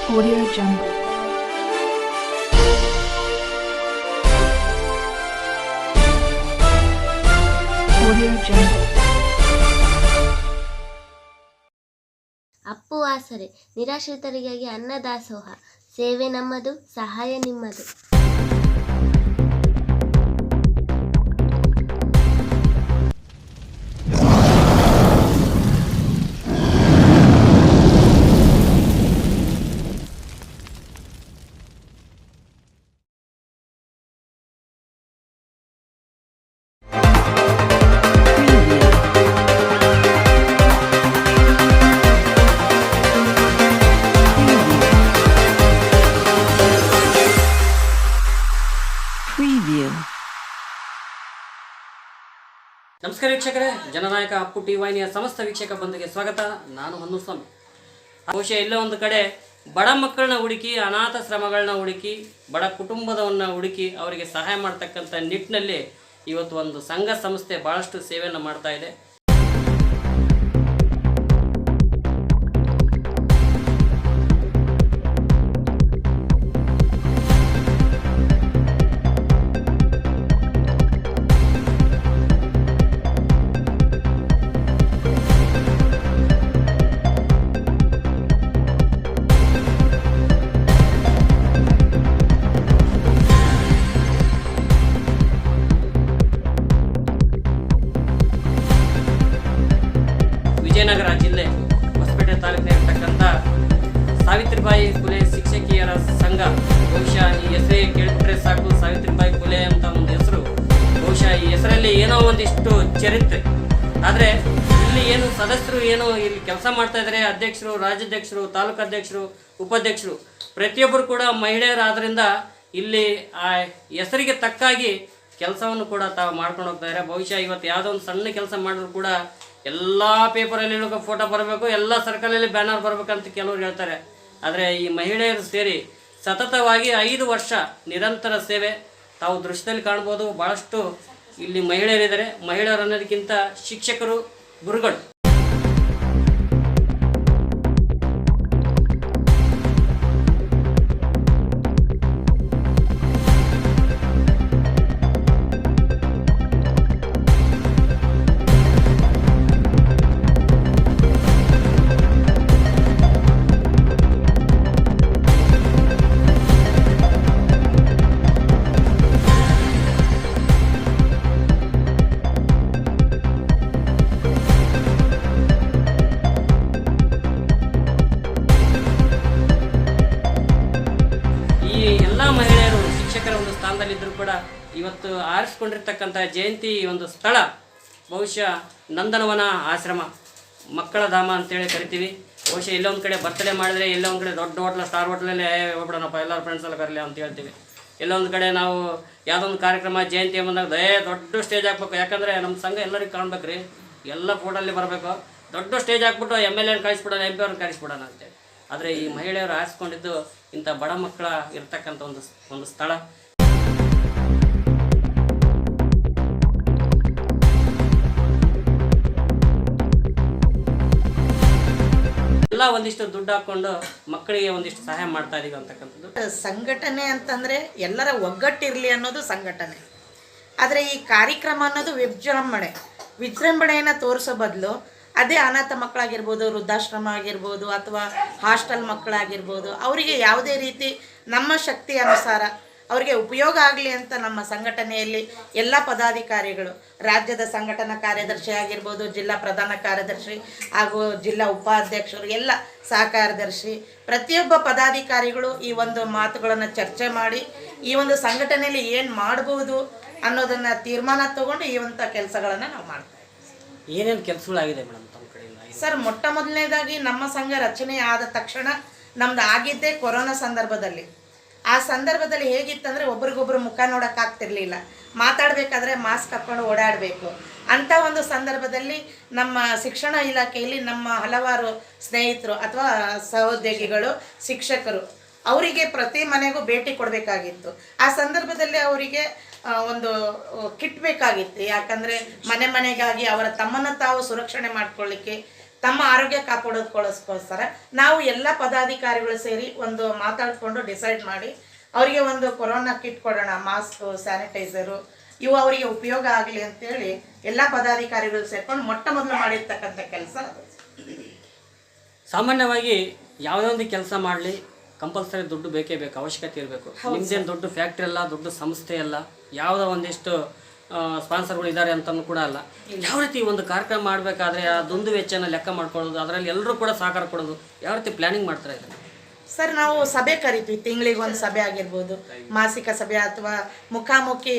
Audio Jungle. Audio Jungle. Appu ಆಸರೆ ನಿರಾಶ್ರಿತರಿಗಾಗಿ ಅನ್ನದಾಸೋಹ ಸೇವೆ ನಮ್ಮದು, ಸಹಾಯ ನಿಮ್ಮದು. ನಮಸ್ಕಾರ ವೀಕ್ಷಕರೇ, ಜನನಾಯಕ ಅಪ್ಪು ಟಿ ವಾಹಿನಿಯ ಸಮಸ್ತ ವೀಕ್ಷಕ ಬಂಧುಗೆ ಸ್ವಾಗತ. ನಾನು ಹೊನ್ನುಸ್ವಾಮಿ. ಬಹುಶಃ ಎಲ್ಲೋ ಒಂದು ಕಡೆ ಬಡ ಮಕ್ಕಳನ್ನ ಹುಡುಕಿ, ಅನಾಥಾಶ್ರಮಗಳನ್ನ ಹುಡುಕಿ, ಬಡ ಕುಟುಂಬದವನ್ನ ಹುಡುಕಿ ಅವರಿಗೆ ಸಹಾಯ ಮಾಡ್ತಕ್ಕಂಥ ನಿಟ್ಟಿನಲ್ಲಿ ಇವತ್ತು ಒಂದು ಸಂಘ ಸಂಸ್ಥೆ ಭಾಳಷ್ಟು ಸೇವೆಯನ್ನು ಮಾಡ್ತಾ ಇದೆ. ವಿಜಯನಗರ ಜಿಲ್ಲೆ ಹೊಸಪೇಟೆ ತಾಲೂಕಿನಲ್ಲಿರ್ತಕ್ಕಂಥ ಸಾವಿತ್ರಿಬಾಯಿ ಫುಲೆ ಶಿಕ್ಷಕಿಯರ ಸಂಘ. ಬಹುಶಃ ಈ ಹೆಸರೇ ಕೇಳಿಬಿಟ್ರೆ ಸಾಕು, ಸಾವಿತ್ರಿಬಾಯಿ ಫುಲೆ ಅಂತ ಒಂದು ಹೆಸರು. ಬಹುಶಃ ಈ ಹೆಸರಲ್ಲಿ ಏನೋ ಒಂದಿಷ್ಟು ಚರಿತ್ರೆ. ಆದರೆ ಇಲ್ಲಿ ಏನು ಸದಸ್ಯರು ಏನು ಇಲ್ಲಿ ಕೆಲಸ ಮಾಡ್ತಾ ಇದ್ದಾರೆ, ಅಧ್ಯಕ್ಷರು, ರಾಜ್ಯಾಧ್ಯಕ್ಷರು, ತಾಲೂಕು ಅಧ್ಯಕ್ಷರು, ಉಪಾಧ್ಯಕ್ಷರು ಪ್ರತಿಯೊಬ್ಬರು ಕೂಡ ಮಹಿಳೆಯರಾದ್ರಿಂದ ಇಲ್ಲಿ ಆ ಹೆಸರಿಗೆ ತಕ್ಕಾಗಿ ಕೆಲಸವನ್ನು ಕೂಡ ತಾವು ಮಾಡ್ಕೊಂಡು ಹೋಗ್ತಾ ಇದ್ದಾರೆ. ಬಹುಶಃ ಇವತ್ತು ಯಾವುದೋ ಒಂದು ಸಣ್ಣ ಕೆಲಸ ಮಾಡಿದ್ರು ಕೂಡ ಎಲ್ಲ ಪೇಪರಲ್ಲಿ ಫೋಟೋ ಬರಬೇಕು, ಎಲ್ಲ ಸರ್ಕಲಲ್ಲಿ ಬ್ಯಾನರ್ ಬರಬೇಕಂತ ಕೆಲವರು ಹೇಳ್ತಾರೆ. ಆದರೆ ಈ ಮಹಿಳೆಯರು ಸೇರಿ ಸತತವಾಗಿ 5 ವರ್ಷ ನಿರಂತರ ಸೇವೆ ತಾವು ದೃಶ್ಯದಲ್ಲಿ ಕಾಣ್ಬೋದು. ಭಾಳಷ್ಟು ಇಲ್ಲಿ ಮಹಿಳೆಯರಿದ್ದಾರೆ. ಮಹಿಳೆಯರು ಅನ್ನೋದಕ್ಕಿಂತ ಶಿಕ್ಷಕರು, ಗುರುಗಳು. ಮಹಿಳೆಯರು ಶಿಕ್ಷಕರ ಒಂದು ಸ್ಥಾನದಲ್ಲಿದ್ದರೂ ಕೂಡ ಇವತ್ತು ಆರಿಸ್ಕೊಂಡಿರ್ತಕ್ಕಂಥ ಜಯಂತಿ ಒಂದು ಸ್ಥಳ ಬಹುಶಃ ನಂದನವನ ಆಶ್ರಮ, ಮಕ್ಕಳ ಧಾಮ ಅಂತೇಳಿ ಕರಿತೀವಿ. ಬಹುಶಃ ಎಲ್ಲೊಂದು ಕಡೆ ಬರ್ತಡೇ ಮಾಡಿದ್ರೆ, ಎಲ್ಲೊಂದು ಕಡೆ ದೊಡ್ಡ ಹೋಟ್ಲ, ಸ್ಟಾರ್ ಹೋಟ್ಲಲ್ಲೇ ಹೋಗ್ಬಿಡೋಣಪ್ಪ ಎಲ್ಲರ ಫ್ರೆಂಡ್ಸ್ ಎಲ್ಲ ಕರಲಿ ಅಂತ ಹೇಳ್ತೀವಿ. ಎಲ್ಲೊಂದು ಕಡೆ ನಾವು ಯಾವುದೋ ಒಂದು ಕಾರ್ಯಕ್ರಮ ಜಯಂತಿ ಬಂದಾಗ ದೊಡ್ಡ ಸ್ಟೇಜ್ ಹಾಕ್ಬೇಕು. ಯಾಕಂದರೆ ನಮ್ಮ ಸಂಘ ಎಲ್ಲರಿಗೂ ಕಾಣ್ಬೇಕು ರೀ, ಎಲ್ಲ ಫೋಟೋಲ್ಲಿ ಬರಬೇಕು. ದೊಡ್ಡ ಸ್ಟೇಜ್ ಹಾಕ್ಬಿಟ್ಟು MLA ಕಳಿಸ್ಬಿಡೋಣ, MP ಅವ್ರನ್ನ ಕಳಿಸ್ಬಿಡೋಣ ಅಂತೇಳಿ. ಆದರೆ ಈ ಮಹಿಳೆಯರು ಆರಿಸ್ಕೊಂಡಿದ್ದು ಇಂಥ ಬಡ ಮಕ್ಕಳ ಇರ್ತಕ್ಕಂಥ ಒಂದು ಸ್ಥಳ. ಎಲ್ಲ ಒಂದಿಷ್ಟು ದುಡ್ಡು ಹಾಕ್ಕೊಂಡು ಮಕ್ಕಳಿಗೆ ಒಂದಿಷ್ಟು ಸಹಾಯ ಮಾಡ್ತಾ ಇದೀವಿ ಅಂತಕ್ಕಂಥದ್ದು. ಸಂಘಟನೆ ಅಂತಂದರೆ ಎಲ್ಲರ ಒಗ್ಗಟ್ಟಿರಲಿ ಅನ್ನೋದು ಸಂಘಟನೆ. ಆದರೆ ಈ ಕಾರ್ಯಕ್ರಮ ಅನ್ನೋದು ವಿಜೃಂಭಣೆಯನ್ನು ತೋರಿಸೋ ಬದಲು ಅದೇ ಅನಾಥ ಮಕ್ಕಳಾಗಿರ್ಬೋದು, ವೃದ್ಧಾಶ್ರಮ ಆಗಿರ್ಬೋದು, ಅಥವಾ ಹಾಸ್ಟೆಲ್ ಮಕ್ಕಳಾಗಿರ್ಬೋದು, ಅವರಿಗೆ ಯಾವುದೇ ರೀತಿ ನಮ್ಮ ಶಕ್ತಿ ಅನುಸಾರ ಅವರಿಗೆ ಉಪಯೋಗ ಆಗಲಿ ಅಂತ ನಮ್ಮ ಸಂಘಟನೆಯಲ್ಲಿ ಎಲ್ಲ ಪದಾಧಿಕಾರಿಗಳು, ರಾಜ್ಯದ ಸಂಘಟನಾ ಕಾರ್ಯದರ್ಶಿ ಆಗಿರ್ಬೋದು, ಜಿಲ್ಲಾ ಪ್ರಧಾನ ಕಾರ್ಯದರ್ಶಿ ಹಾಗೂ ಜಿಲ್ಲಾ ಉಪಾಧ್ಯಕ್ಷರು, ಎಲ್ಲ ಸಹ ಕಾರ್ಯದರ್ಶಿ, ಪ್ರತಿಯೊಬ್ಬ ಪದಾಧಿಕಾರಿಗಳು ಈ ಒಂದು ಮಾತುಗಳನ್ನು ಚರ್ಚೆ ಮಾಡಿ ಈ ಒಂದು ಸಂಘಟನೆಯಲ್ಲಿ ಏನು ಮಾಡ್ಬೋದು ಅನ್ನೋದನ್ನು ತೀರ್ಮಾನ ತಗೊಂಡು ಈ ಒಂದು ಕೆಲಸಗಳನ್ನು ನಾವು ಮಾಡ್ತೀವಿ. ಏನೇನು ಕೆಲಸಗಳಾಗಿದೆ ಮೇಡಮ್ ತಮ್ಮ ಕಡೆಯಿಂದ? ಸರ್, ಮೊಟ್ಟ ಮೊದಲನೇದಾಗಿ ನಮ್ಮ ಸಂಘ ರಚನೆ ಆದ ತಕ್ಷಣ ನಮ್ದು ಆಗಿದ್ದೇ ಕೊರೋನಾ ಸಂದರ್ಭದಲ್ಲಿ. ಆ ಸಂದರ್ಭದಲ್ಲಿ ಹೇಗಿತ್ತಂದರೆ ಒಬ್ರಿಗೊಬ್ರು ಮುಖ ನೋಡೋಕ್ಕಾಗ್ತಿರ್ಲಿಲ್ಲ, ಮಾತಾಡಬೇಕಾದ್ರೆ ಮಾಸ್ಕ್ ಹಾಕ್ಕೊಂಡು ಓಡಾಡಬೇಕು. ಅಂಥ ಒಂದು ಸಂದರ್ಭದಲ್ಲಿ ನಮ್ಮ ಶಿಕ್ಷಣ ಇಲಾಖೆಯಲ್ಲಿ ನಮ್ಮ ಹಲವಾರು ಸ್ನೇಹಿತರು ಅಥವಾ ಸಹೋದ್ಯೋಗಿಗಳು, ಶಿಕ್ಷಕರು ಅವರಿಗೆ ಪ್ರತಿ ಮನೆಗೂ ಭೇಟಿ ಕೊಡಬೇಕಾಗಿತ್ತು. ಆ ಸಂದರ್ಭದಲ್ಲಿ ಅವರಿಗೆ ಒಂದು ಕಿಟ್ ಬೇಕಾಗಿತ್ತು. ಯಾಕಂದರೆ ಮನೆಗಾಗಿ ಅವರ ತಮ್ಮನ್ನು ತಾವು ಸುರಕ್ಷಣೆ ಮಾಡ್ಕೊಳ್ಳಿಕ್ಕೆ ತಮ್ಮ ಆರೋಗ್ಯ ಕಾಪಾಡೋದಕ್ಕೋಸ್ಕರ ನಾವು ಎಲ್ಲ ಪದಾಧಿಕಾರಿಗಳು ಸೇರಿ ಒಂದು ಮಾತಾಡಿಕೊಂಡು ಡಿಸೈಡ್ ಮಾಡಿ ಅವರಿಗೆ ಒಂದು ಕೊರೋನಾ ಕಿಟ್ ಕೊಡೋಣ, ಮಾಸ್ಕು, ಸ್ಯಾನಿಟೈಸರು ಇವು ಅವರಿಗೆ ಉಪಯೋಗ ಆಗಲಿ ಅಂತೇಳಿ ಎಲ್ಲ ಪದಾಧಿಕಾರಿಗಳು ಸೇರ್ಕೊಂಡು ಮೊಟ್ಟ ಮೊದಲು ಮಾಡಿರ್ತಕ್ಕಂಥ ಕೆಲಸ. ಸಾಮಾನ್ಯವಾಗಿ ಯಾವುದೇ ಒಂದು ಕೆಲಸ ಮಾಡಲಿ ಕಂಪಲ್ಸರಿ ದುಡ್ಡು ಬೇಕೇ ಬೇಕು, ಅವಶ್ಯಕತೆ ಇರಬೇಕು. ನಿಮ್ದೇನು ದೊಡ್ಡ ಫ್ಯಾಕ್ಟ್ರಿ ಅಲ್ಲ, ದೊಡ್ಡ ಸಂಸ್ಥೆ ಅಲ್ಲ, ಯಾವುದೋ ಒಂದಿಷ್ಟು ಸ್ಪಾನ್ಸರ್ಗಳು ಇದ್ದಾರೆ ಅಂತಲೂ ಕೂಡ ಅಲ್ಲ. ಯಾವ ರೀತಿ ಒಂದು ಕಾರ್ಯಕ್ರಮ ಮಾಡಬೇಕಾದ್ರೆ ಆ ದುಂದು ವೆಚ್ಚನ ಲೆಕ್ಕ ಮಾಡ್ಕೊಳ್ಳೋದು, ಅದರಲ್ಲಿ ಎಲ್ಲರೂ ಕೂಡ ಸಹಕಾರ ಕೊಡೋದು, ಯಾವ ರೀತಿ ಪ್ಲಾನಿಂಗ್ ಮಾಡ್ತಾರೆ ಇದನ್ನು? ಸರ್, ನಾವು ಸಭೆ ಕರಿತೀವಿ, ತಿಂಗಳಿಗೆ ಒಂದು ಸಭೆ ಆಗಿರ್ಬೋದು, ಮಾಸಿಕ ಸಭೆ ಅಥವಾ ಮುಖಾಮುಖಿ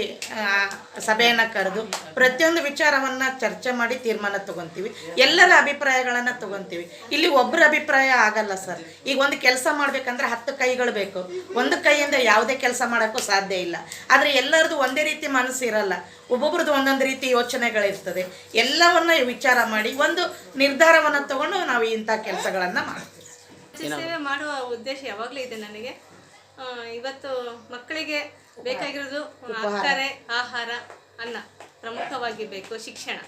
ಸಭೆಯನ್ನು ಕರೆದು ಪ್ರತಿಯೊಂದು ವಿಚಾರವನ್ನು ಚರ್ಚೆ ಮಾಡಿ ತೀರ್ಮಾನ ತಗೊತೀವಿ. ಎಲ್ಲರ ಅಭಿಪ್ರಾಯಗಳನ್ನು ತಗೊತೀವಿ. ಇಲ್ಲಿ ಒಬ್ಬರ ಅಭಿಪ್ರಾಯ ಆಗಲ್ಲ ಸರ್. ಈಗ ಒಂದು ಕೆಲಸ ಮಾಡಬೇಕಂದ್ರೆ 10 ಕೈಗಳು ಬೇಕು. ಒಂದು ಕೈಯಿಂದ ಯಾವುದೇ ಕೆಲಸ ಮಾಡೋಕ್ಕೂ ಸಾಧ್ಯ ಇಲ್ಲ. ಆದರೆ ಎಲ್ಲರದು ಒಂದೇ ರೀತಿ ಮನಸ್ಸು ಇರಲ್ಲ, ಒಬ್ಬೊಬ್ರದ್ದು ಒಂದೊಂದು ರೀತಿ ಯೋಚನೆಗಳಿರ್ತದೆ. ಎಲ್ಲವನ್ನ ವಿಚಾರ ಮಾಡಿ ಒಂದು ನಿರ್ಧಾರವನ್ನು ತಗೊಂಡು ನಾವು ಇಂಥ ಕೆಲಸಗಳನ್ನು ಮಾಡ್ತೀವಿ. ಸೇವೆ ಮಾಡುವ ಉದ್ದೇಶ ಯಾವಾಗಲೂ ಇದೆ ನನಗೆ. ಇವತ್ತು ಮಕ್ಕಳಿಗೆ ಬೇಕಾಗಿರೋದು ಅಕ್ಕರೆ, ಆಹಾರ, ಅನ್ನ ಪ್ರಮುಖವಾಗಿ ಬೇಕು. ಶಿಕ್ಷಣ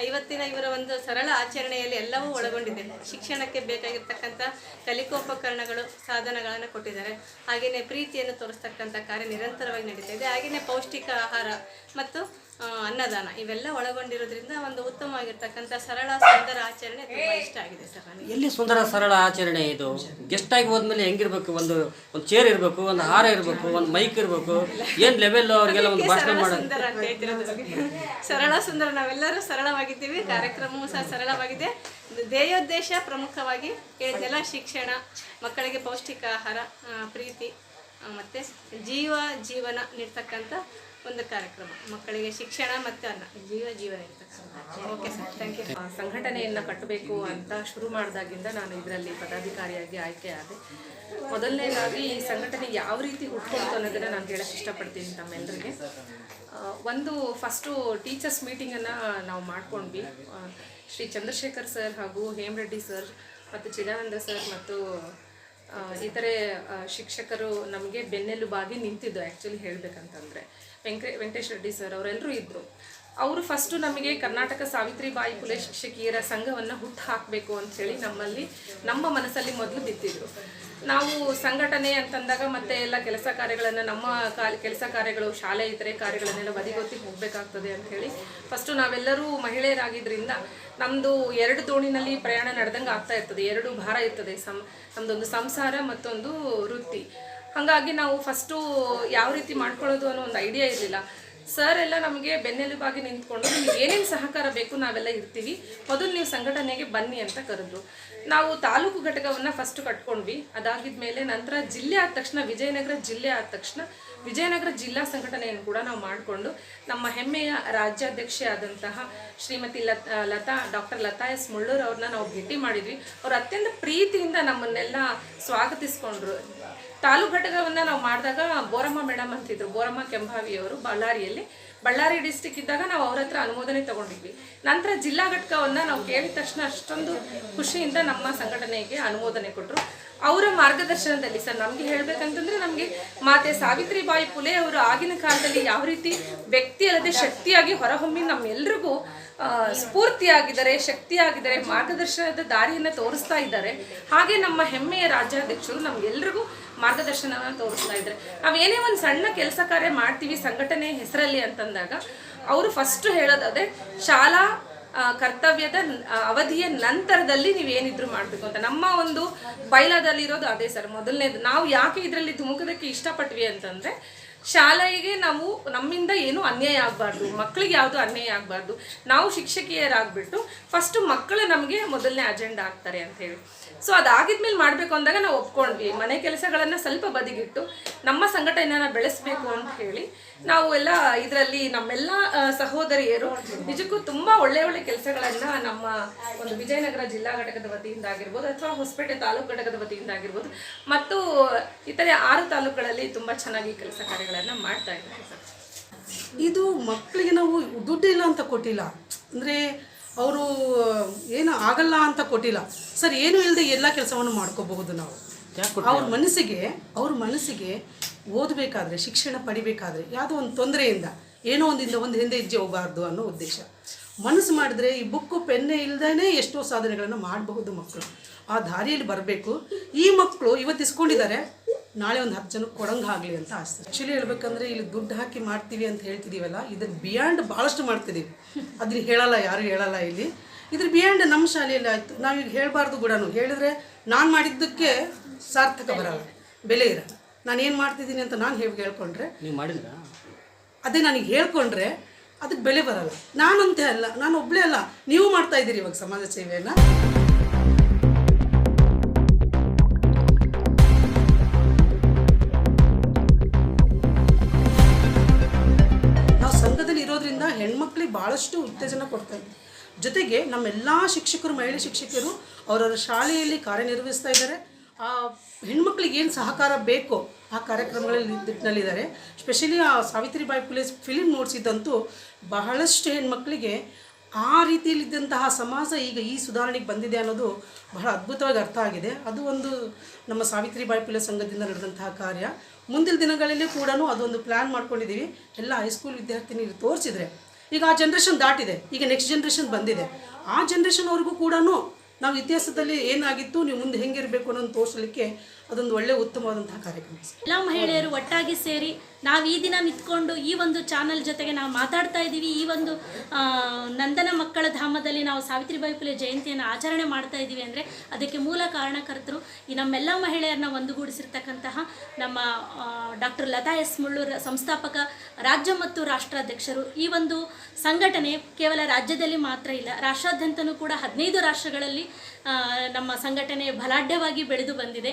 ಇವತ್ತಿನ ಇವರ ಒಂದು ಸರಳ ಆಚರಣೆಯಲ್ಲಿ ಎಲ್ಲವೂ ಒಳಗೊಂಡಿದೆ. ಶಿಕ್ಷಣಕ್ಕೆ ಬೇಕಾಗಿರ್ತಕ್ಕಂಥ ಕಲಿಕೋಪಕರಣಗಳು, ಸಾಧನಗಳನ್ನು ಕೊಟ್ಟಿದ್ದಾರೆ. ಹಾಗೆಯೇ ಪ್ರೀತಿಯನ್ನು ತೋರಿಸ್ತಕ್ಕಂಥ ಕಾರ್ಯ ನಿರಂತರವಾಗಿ ನಡೀತಾ ಇದೆ. ಹಾಗೆಯೇ ಪೌಷ್ಟಿಕ ಆಹಾರ ಮತ್ತು ಅನ್ನದಾನ ಇವೆಲ್ಲ ಒಳಗೊಂಡಿರೋದ್ರಿಂದ ಒಂದು ಉತ್ತಮವಾಗಿರ್ತಕ್ಕಂಥ ಸರಳ ಸುಂದರ ಆಚರಣೆ ತುಂಬ ಇಷ್ಟ ಆಗಿದೆ ಸರ್ ನನಗೆ. ಎಲ್ಲಿ ಸುಂದರ ಸರಳ ಆಚರಣೆ ಇದು? ಗೆಸ್ಟ್ ಆಗಿ ಹೋದ್ಮೇಲೆ ಹೆಂಗಿರ್ಬೇಕು? ಒಂದು ಚೇರ್ ಇರಬೇಕು, ಒಂದು ಹಾರ ಇರಬೇಕು, ಒಂದು ಮೈಕ್ ಇರಬೇಕು, ಏನು ಲೆವೆಲ್ ಅವ್ರಿಗೆಲ್ಲ ಒಂದು ಭಾಷಣ ಮಾಡೋದು. ಸುಂದರ ಅಂತ ಹೇಳ್ತಿರೋದು ಸರಳ ಸುಂದರ. ನಾವೆಲ್ಲರೂ ಸರಳವಾಗಿದ್ದೀವಿ, ಕಾರ್ಯಕ್ರಮವೂ ಸಹ ಸರಳವಾಗಿದೆ. ಧ್ಯೇಯೋದ್ದೇಶ ಪ್ರಮುಖವಾಗಿ ಹೇಳಿದ್ನೆಲ್ಲ ಶಿಕ್ಷಣ, ಮಕ್ಕಳಿಗೆ ಪೌಷ್ಟಿಕ ಆಹಾರ, ಪ್ರೀತಿ ಮತ್ತು ಜೀವನ ನೀಡ್ತಕ್ಕಂಥ ಒಂದು ಕಾರ್ಯಕ್ರಮ. ಮಕ್ಕಳಿಗೆ ಶಿಕ್ಷಣ ಮತ್ತು ಅನ್ನ, ಜೀವನ ಇರ್ತಕ್ಕಂಥ. Okay sir, thank you. ಸಂಘಟನೆಯನ್ನು ಕಟ್ಟಬೇಕು ಅಂತ ಶುರು ಮಾಡಿದಾಗಿಂದ ನಾನು ಇದರಲ್ಲಿ ಪದಾಧಿಕಾರಿಯಾಗಿ ಆಯ್ಕೆ ಆದೆ. ಮೊದಲನೇದಾಗಿ ಈ ಸಂಘಟನೆ ಯಾವ ರೀತಿ ಹುಟ್ಕೊಳ್ತು ಅನ್ನೋದನ್ನು ನಾನು ಹೇಳಕ್ಕೆ ಇಷ್ಟಪಡ್ತೀನಿ ತಮ್ಮೆಲ್ಲರಿಗೆ. ಒಂದು ಫಸ್ಟು ಟೀಚರ್ಸ್ ಮೀಟಿಂಗನ್ನು ನಾವು ಮಾಡ್ಕೊಂಡ್ವಿ. ಶ್ರೀ ಚಂದ್ರಶೇಖರ್ ಸರ್ ಹಾಗೂ ಹೇಮರೆಡ್ಡಿ ಸರ್ ಮತ್ತು ಚಿದಾನಂದ ಸರ್ ಮತ್ತು ಇತರೆ ಶಿಕ್ಷಕರು ನಮಗೆ ಬೆನ್ನೆಲುಬಾಗಿ ನಿಂತಿದ್ದು. ಆ್ಯಕ್ಚುಲಿ ಹೇಳಬೇಕಂತಂದರೆ ವೆಂಕಟೇಶ್ ರೆಡ್ಡಿ ಸರ್ ಅವರೆಲ್ಲರೂ ಇದ್ದರು. ಅವರು ಫಸ್ಟು ನಮಗೆ ಕರ್ನಾಟಕ ಸಾವಿತ್ರಿಬಾಯಿ ಫುಲೆ ಶಿಕ್ಷಕಿಯರ ಸಂಘವನ್ನು ಹುಟ್ಟು ಹಾಕಬೇಕು ಅಂಥೇಳಿ ನಮ್ಮ ಮನಸ್ಸಲ್ಲಿ ಮೊದಲು ಬಿತ್ತಿದ್ರು. ನಾವು ಸಂಘಟನೆ ಅಂತಂದಾಗ ಮತ್ತೆ ಎಲ್ಲ ಕೆಲಸ ಕಾರ್ಯಗಳನ್ನು ನಮ್ಮ ಕೆಲಸ ಕಾರ್ಯಗಳು, ಶಾಲೆ ಇತರೆ ಕಾರ್ಯಗಳನ್ನೆಲ್ಲ ಬದಿಗೊತ್ತಿ ಹೋಗಬೇಕಾಗ್ತದೆ ಅಂಥೇಳಿ ಫಸ್ಟು ನಾವೆಲ್ಲರೂ ಮಹಿಳೆಯರಾಗಿದ್ದರಿಂದ ನಮ್ಮದು 2 ದೋಣಿನಲ್ಲಿ ಪ್ರಯಾಣ ನಡೆದಂಗೆ ಆಗ್ತಾ ಇರ್ತದೆ. 2 ಭಾರ ಇರ್ತದೆ, ನಮ್ಮದೊಂದು ಸಂಸಾರ ಮತ್ತೊಂದು ವೃತ್ತಿ. ಹಾಗಾಗಿ ನಾವು ಫಸ್ಟು ಯಾವ ರೀತಿ ಮಾಡ್ಕೊಳ್ಳೋದು ಅನ್ನೋ ಒಂದು ಐಡಿಯಾ ಇರಲಿಲ್ಲ. ಸರ್ ಎಲ್ಲ ನಮಗೆ ಬೆನ್ನೆಲುಬಾಗಿ ನಿಂತ್ಕೊಂಡು ನಿಮ್ಗೆ ಏನೇನು ಸಹಕಾರ ಬೇಕು ನಾವೆಲ್ಲ ಇರ್ತೀವಿ, ಮೊದಲು ನೀವು ಸಂಘಟನೆಗೆ ಬನ್ನಿ ಅಂತ ಕರೆದ್ರು. ನಾವು ತಾಲೂಕು ಘಟಕವನ್ನು ಫಸ್ಟು ಕಟ್ಕೊಂಡ್ವಿ. ಅದಾಗಿದ ಮೇಲೆ ನಂತರ ಜಿಲ್ಲೆ ಆದ ತಕ್ಷಣ, ವಿಜಯನಗರ ಜಿಲ್ಲೆ ಆದ ತಕ್ಷಣ ವಿಜಯನಗರ ಜಿಲ್ಲಾ ಸಂಘಟನೆಯನ್ನು ಕೂಡ ನಾವು ಮಾಡಿಕೊಂಡು ನಮ್ಮ ಹೆಮ್ಮೆಯ ರಾಜ್ಯಾಧ್ಯಕ್ಷೆ ಆದಂತಹ ಶ್ರೀಮತಿ ಡಾಕ್ಟರ್ ಲತಾ ಎಸ್ ಮುಳ್ಳೂರ್ ಅವ್ರನ್ನ ನಾವು ಭೇಟಿ ಮಾಡಿದ್ವಿ. ಅವರು ಅತ್ಯಂತ ಪ್ರೀತಿಯಿಂದ ನಮ್ಮನ್ನೆಲ್ಲ ಸ್ವಾಗತಿಸ್ಕೊಂಡ್ರು. ತಾಲೂಕು ಘಟಕವನ್ನು ನಾವು ಮಾಡಿದಾಗ ಬೋರಮ್ಮ ಮೇಡಮ್ ಅಂತಿದ್ರು, ಬೋರಮ್ಮ ಕೆಂಭಾವಿಯವರು ಬಳ್ಳಾರಿ ಡಿಸ್ಟಿಕ್ ಇದ್ದಾಗ ನಾವು ಅವ್ರ ಹತ್ರ ಅನುಮೋದನೆ ತಗೊಂಡಿದ್ವಿ. ನಂತರ ಜಿಲ್ಲಾ ಘಟಕವನ್ನು ನಾವು ಕೇಳಿದ ತಕ್ಷಣ ಅಷ್ಟೊಂದು ಖುಷಿಯಿಂದ ನಮ್ಮ ಸಂಘಟನೆಗೆ ಅನುಮೋದನೆ ಕೊಟ್ಟರು. ಅವರ ಮಾರ್ಗದರ್ಶನದಲ್ಲಿ ಸರ್ ನಮಗೆ ಹೇಳಬೇಕಂತಂದರೆ ನಮಗೆ ಮಾತೆ ಸಾವಿತ್ರಿಬಾಯಿ ಫುಲೆ ಅವರು ಆಗಿನ ಕಾಲದಲ್ಲಿ ಯಾವ ರೀತಿ ವ್ಯಕ್ತಿ ಅಲ್ಲದೆ ಶಕ್ತಿಯಾಗಿ ಹೊರಹೊಮ್ಮಿ ನಮ್ಮೆಲ್ರಿಗೂ ಸ್ಫೂರ್ತಿಯಾಗಿದ್ದಾರೆ, ಶಕ್ತಿಯಾಗಿದ್ದಾರೆ, ಮಾರ್ಗದರ್ಶನದ ದಾರಿಯನ್ನು ತೋರಿಸ್ತಾ ಇದ್ದಾರೆ. ಹಾಗೆ ನಮ್ಮ ಹೆಮ್ಮೆಯ ರಾಜ್ಯಾಧ್ಯಕ್ಷರು ನಮಗೆಲ್ರಿಗೂ ಮಾರ್ಗದರ್ಶನವನ್ನು ತೋರಿಸ್ತಾ ಇದ್ದಾರೆ. ನಾವು ಏನೇ ಒಂದು ಸಣ್ಣ ಕೆಲಸ ಕಾರ್ಯ ಮಾಡ್ತೀವಿ ಸಂಘಟನೆ ಹೆಸರಲ್ಲಿ ಅಂತಂದಾಗ ಅವರು ಫಸ್ಟು ಹೇಳೋದಾದರೆ ಶಾಲಾ ಕರ್ತವ್ಯದ ಅವಧಿಯ ನಂತರದಲ್ಲಿ ನೀವೇನಿದ್ರು ಮಾಡಬೇಕು ಅಂತ. ನಮ್ಮ ಒಂದು ಬೈಲಾದಲ್ಲಿರೋದು ಅದೇ ಸರ್. ಮೊದಲನೇದು ನಾವು ಯಾಕೆ ಇದರಲ್ಲಿ ಧುಮುಕೋದಕ್ಕೆ ಇಷ್ಟಪಟ್ವಿ ಅಂತಂದರೆ, ಶಾಲೆಗೆ ನಾವು ನಮ್ಮಿಂದ ಏನೂ ಅನ್ಯಾಯ ಆಗಬಾರ್ದು, ಮಕ್ಕಳಿಗೆ ಯಾವುದು ಅನ್ಯಾಯ ಆಗಬಾರ್ದು, ನಾವು ಶಿಕ್ಷಕಿಯರಾಗ್ಬಿಟ್ಟು ಫಸ್ಟು ಮಕ್ಕಳು ನಮಗೆ ಮೊದಲನೇ ಅಜೆಂಡಾ ಆಗ್ತಾರೆ ಅಂಥೇಳಿ. ಸೊ ಅದಾಗಿದ್ಮೇಲೆ ಮಾಡಬೇಕು ಅಂದಾಗ ನಾವು ಒಪ್ಕೊಂಡ್ವಿ. ಮನೆ ಕೆಲಸಗಳನ್ನು ಸ್ವಲ್ಪ ಬದಿಗಿಟ್ಟು ನಮ್ಮ ಸಂಘಟನೆಯನ್ನು ಬೆಳೆಸಬೇಕು ಅಂತ ಹೇಳಿ ನಾವು ಎಲ್ಲ ಇದರಲ್ಲಿ ನಮ್ಮೆಲ್ಲ ಸಹೋದರಿಯರು ನಿಜಕ್ಕೂ ತುಂಬ ಒಳ್ಳೆ ಕೆಲಸಗಳನ್ನು ನಮ್ಮ ಒಂದು ವಿಜಯನಗರ ಜಿಲ್ಲಾ ಘಟಕದ ವತಿಯಿಂದ ಆಗಿರ್ಬೋದು ಅಥವಾ ಹೊಸಪೇಟೆ ತಾಲೂಕು ಘಟಕದ ವತಿಯಿಂದ ಆಗಿರ್ಬೋದು ಮತ್ತು ಇತರೆ 6 ತಾಲೂಕುಗಳಲ್ಲಿ ತುಂಬ ಚೆನ್ನಾಗಿ ಕೆಲಸ ಕಾರ್ಯಗಳನ್ನು ಮಾಡ್ತಾ ಇದ್ದಾರೆ ಸರ್. ಇದು ಮಕ್ಕಳಿಗೆ ನಾವು ದುಡ್ಡಿಲ್ಲ ಅಂತ ಕೊಟ್ಟಿಲ್ಲ, ಅಂದರೆ ಅವರು ಏನು ಆಗಲ್ಲ ಅಂತ ಕೊಟ್ಟಿಲ್ಲ ಸರ್. ಏನು ಇಲ್ಲದೆ ಎಲ್ಲ ಕೆಲಸವನ್ನು ಮಾಡ್ಕೋಬಹುದು ನಾವು. ಅವ್ರ ಮನಸ್ಸಿಗೆ ಓದಬೇಕಾದ್ರೆ, ಶಿಕ್ಷಣ ಪಡಿಬೇಕಾದ್ರೆ ಯಾವುದೋ ಒಂದು ತೊಂದರೆಯಿಂದ ಏನೋ ಒಂದು ಹಿಂದೆ ಹೆಜ್ಜೆ ಹೋಗಬಾರ್ದು ಅನ್ನೋ ಉದ್ದೇಶ. ಮನಸ್ಸು ಮಾಡಿದರೆ ಈ ಬುಕ್ಕು ಪೆನ್ನೇ ಇಲ್ಲದೇ ಎಷ್ಟೋ ಸಾಧನೆಗಳನ್ನು ಮಾಡಬಹುದು ಮಕ್ಕಳು. ಆ ದಾರಿಯಲ್ಲಿ ಬರಬೇಕು. ಈ ಮಕ್ಕಳು ಇವತ್ತು ಇಸ್ಕೊಂಡಿದ್ದಾರೆ, ನಾಳೆ ಒಂದು 10 ಜನಕ್ಕೆ ಕೊಡಂಗಾಗಲಿ ಅಂತ ಆಸೆ. ಆ್ಯಕ್ಚುಲಿ ಹೇಳ್ಬೇಕಂದ್ರೆ ಇಲ್ಲಿ ದುಡ್ಡು ಹಾಕಿ ಮಾಡ್ತೀವಿ ಅಂತ ಹೇಳ್ತಿದ್ದೀವಲ್ಲ, ಇದನ್ನು ಬಿಯಾಂಡ್ ಭಾಳಷ್ಟು ಮಾಡ್ತಿದ್ದೀವಿ. ಅದನ್ನ ಹೇಳಲ್ಲ, ಯಾರು ಹೇಳಲ್ಲ ಇಲ್ಲಿ. ಇದ್ರ ಬಿಯಾಂಡ್ ನಮ್ಮ ಶಾಲೆಯಲ್ಲಿ ಆಯಿತು. ನಾವೀಗ ಹೇಳಬಾರ್ದು ಕೂಡ, ಹೇಳಿದ್ರೆ ನಾನು ಮಾಡಿದ್ದಕ್ಕೆ ಸಾರ್ಥಕ ಬರಲ್ಲ, ಬೆಲೆ ಇರಲ್ಲ. ನಾನು ಏನು ಮಾಡ್ತಿದ್ದೀನಿ ಅಂತ ನಾನು ಹೇಳ್ಕೊಂಡ್ರೆ, ನೀವು ಮಾಡಿದ್ರಾ? ಅದೇ ನನಗೆ ಹೇಳ್ಕೊಂಡ್ರೆ ಅದಕ್ಕೆ ಬೆಲೆ ಬರಲ್ಲ. ನಾನಂತೆ ಅಲ್ಲ, ನಾನು ಒಬ್ಬಳೇ ಅಲ್ಲ, ನೀವು ಮಾಡ್ತಾ ಇದ್ದೀರಿ ಇವಾಗ ಸಮಾಜ ಸೇವೆಯನ್ನು. ನಾವು ಸಂಘದಲ್ಲಿ ಇರೋದ್ರಿಂದ ಹೆಣ್ಮಕ್ಳಿಗೆ ಭಾಳಷ್ಟು ಉತ್ತೇಜನ ಕೊಡ್ತಾ ಇದ್ದೀವಿ. ಜೊತೆಗೆ ನಮ್ಮೆಲ್ಲ ಶಿಕ್ಷಕರು, ಮಹಿಳೆ ಶಿಕ್ಷಕರು ಅವರವರ ಶಾಲೆಯಲ್ಲಿ ಕಾರ್ಯನಿರ್ವಹಿಸ್ತಾ ಇದ್ದಾರೆ. ಆ ಹೆಣ್ಮಕ್ಳಿಗೆ ಏನು ಸಹಕಾರ ಬೇಕೋ ಆ ಕಾರ್ಯಕ್ರಮಗಳಲ್ಲಿ ನಿಟ್ಟಿನಲ್ಲಿದ್ದಾರೆ. ಸ್ಪೆಷಲಿ ಆ ಸಾವಿತ್ರಿಬಾಯಿ ಫುಲೆ ಫಿಲಿಮ್ ನೋಡಿಸಿದ್ದಂತೂ ಬಹಳಷ್ಟು ಹೆಣ್ಮಕ್ಳಿಗೆ ಆ ರೀತಿಯಲ್ಲಿದ್ದಂತಹ ಸಮಾಜ ಈಗ ಈ ಸುಧಾರಣೆಗೆ ಬಂದಿದೆ ಅನ್ನೋದು ಬಹಳ ಅದ್ಭುತವಾಗಿ ಅರ್ಥ ಆಗಿದೆ. ಅದು ಒಂದು ನಮ್ಮ ಸಾವಿತ್ರಿಬಾಯಿ ಫುಲೆ ಸಂಘದಿಂದ ನಡೆದಂತಹ ಕಾರ್ಯ. ಮುಂದಿನ ದಿನಗಳಲ್ಲಿ ಕೂಡ ಅದೊಂದು ಪ್ಲ್ಯಾನ್ ಮಾಡ್ಕೊಂಡಿದ್ದೀವಿ. ಎಲ್ಲ ಹೈಸ್ಕೂಲ್ ವಿದ್ಯಾರ್ಥಿನಿಗೆ ತೋರಿಸಿದ್ರೆ ಈಗ ಆ ಜನ್ರೇಷನ್ ದಾಟಿದೆ, ಈಗ ನೆಕ್ಸ್ಟ್ ಜನ್ರೇಷನ್ ಬಂದಿದೆ. ಆ ಜನ್ರೇಷನ್ವರೆಗೂ ಕೂಡ ನಾವು ಇತಿಹಾಸದಲ್ಲಿ ಏನಾಗಿತ್ತು, ನೀವು ಮುಂದೆ ಹೆಂಗಿರಬೇಕು ಅನ್ನೋದು ತೋರಿಸಲಿಕ್ಕೆ ಅದೊಂದು ಒಳ್ಳೆಯ ಉತ್ತಮವಾದಂತಹ ಕಾರ್ಯಕ್ರಮ. ಎಲ್ಲ ಮಹಿಳೆಯರು ಒಟ್ಟಾಗಿ ಸೇರಿ ನಾವು ಈ ದಿನ ನಿಂತ್ಕೊಂಡು ಈ ಒಂದು ಚಾನಲ್ ಜೊತೆಗೆ ನಾವು ಮಾತಾಡ್ತಾ ಇದ್ದೀವಿ. ಈ ಒಂದು ನಂದನ ಮಕ್ಕಳ ಧಾಮದಲ್ಲಿ ನಾವು ಸಾವಿತ್ರಿಬಾಯಿ ಫುಲೆ ಜಯಂತಿಯನ್ನು ಆಚರಣೆ ಮಾಡ್ತಾ ಇದ್ದೀವಿ ಅಂದರೆ ಅದಕ್ಕೆ ಮೂಲ ಕಾರಣಕರ್ತರು ಈ ನಮ್ಮೆಲ್ಲ ಮಹಿಳೆಯರನ್ನ ಒಂದುಗೂಡಿಸಿರ್ತಕ್ಕಂತಹ ನಮ್ಮ ಡಾಕ್ಟರ್ ಲತಾ ಎಸ್ ಮುಳ್ಳೂರ್, ಸಂಸ್ಥಾಪಕ ರಾಜ್ಯ ಮತ್ತು ರಾಷ್ಟ್ರಾಧ್ಯಕ್ಷರು. ಈ ಒಂದು ಸಂಘಟನೆ ಕೇವಲ ರಾಜ್ಯದಲ್ಲಿ ಮಾತ್ರ ಇಲ್ಲ, ರಾಷ್ಟ್ರಾದ್ಯಂತನೂ ಕೂಡ 15 ರಾಷ್ಟ್ರಗಳಲ್ಲಿ ನಮ್ಮ ಸಂಘಟನೆ ಬಲಾಢ್ಯವಾಗಿ ಬೆಳೆದು ಬಂದಿದೆ.